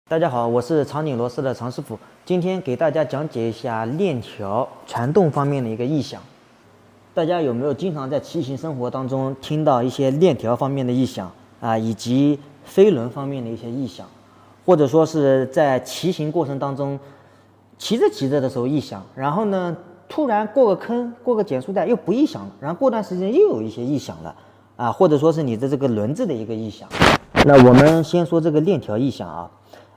大家好，我是长颈螺丝的常师傅，今天给大家讲解一下链条传动方面的一个异响。大家有没有经常在骑行生活当中听到一些链条方面的异响啊，以及飞轮方面的一些异响，或者说是在骑行过程当中骑着骑着的时候异响，然后呢突然过个坑、过个减速带又不异响了，然后过段时间又有一些异响了啊，或者说是你的这个轮子的一个异响。那我们先说这个链条异响啊。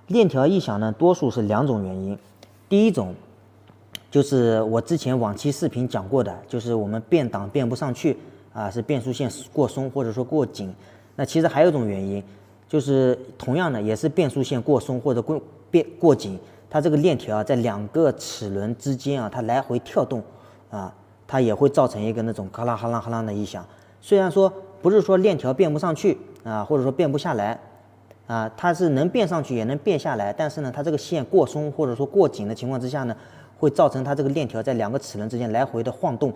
链条异响呢，多数是两种原因。第一种就是我之前往期视频讲过的，就是我们变档变不上去啊，是变速线过松或者说过紧。那其实还有一种原因，就是同样的也是变速线过松或者过紧，它这个链条在两个齿轮之间啊，它来回跳动啊，它也会造成一个那种咔啦咔啦咔啦的异响。虽然说不是说链条变不上去啊，或者说变不下来。它是能变上去也能变下来，但是呢，它这个线过松或者说过紧的情况之下呢，会造成它这个链条在两个齿轮之间来回的晃动，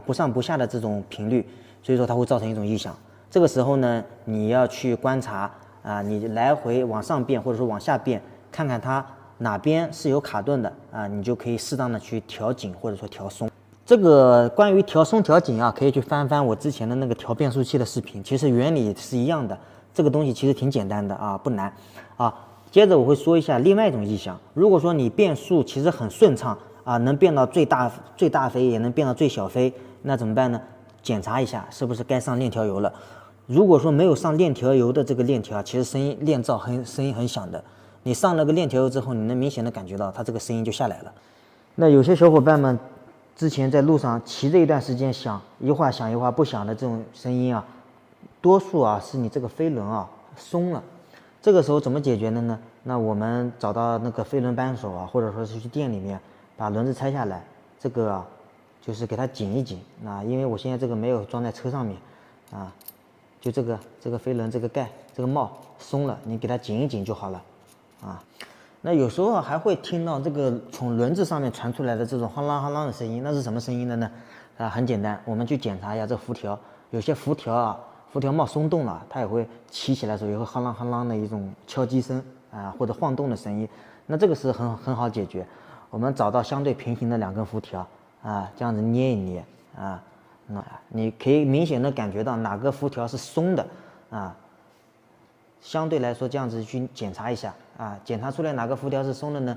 不上不下的这种频率，所以说它会造成一种异响。这个时候呢，你要去观察你来回往上变或者说往下变，看看它哪边是有卡顿的你就可以适当的去调紧或者说调松。这个关于调松调紧可以去翻翻我之前的那个调变速器的视频，其实原理是一样的。这个东西其实挺简单的不难接着我会说一下另外一种异响。如果说你变速其实很顺畅能变到最大飞，也能变到最小飞，那怎么办呢？检查一下是不是该上链条油了。如果说没有上链条油的这个链条，其实链噪声音很响的。你上了个链条油之后，你能明显的感觉到它这个声音就下来了。那有些小伙伴们之前在路上骑着一段时间响，一会儿响一会儿不响的这种声音多数是你这个飞轮松了。这个时候怎么解决的呢？那我们找到那个飞轮扳手或者说是去店里面把轮子拆下来，这个就是给它紧一紧。因为我现在这个没有装在车上面就这个飞轮这个盖这个帽松了，你给它紧一紧就好了那有时候还会听到这个从轮子上面传出来的这种哗啦哗啦的声音，那是什么声音的呢？很简单，我们去检查一下这辐条，有些辐条帽松动了，它也会骑起来的时候也会啷啷啷的一种敲击声或者晃动的声音。那这个是很好解决，我们找到相对平行的两根辐条这样子捏一捏那你可以明显的感觉到哪个辐条是松的相对来说这样子去检查一下检查出来哪个辐条是松的呢？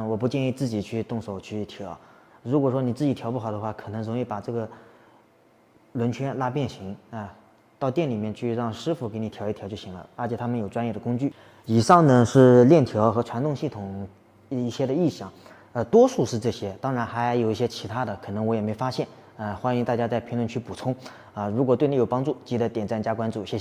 我不建议自己去动手去调。如果说你自己调不好的话，可能容易把这个轮圈拉变形到店里面去让师傅给你调一调就行了，而且他们有专业的工具。以上呢是链条和传动系统一些的异响，多数是这些，当然还有一些其他的，可能我也没发现欢迎大家在评论区补充如果对你有帮助，记得点赞加关注，谢谢。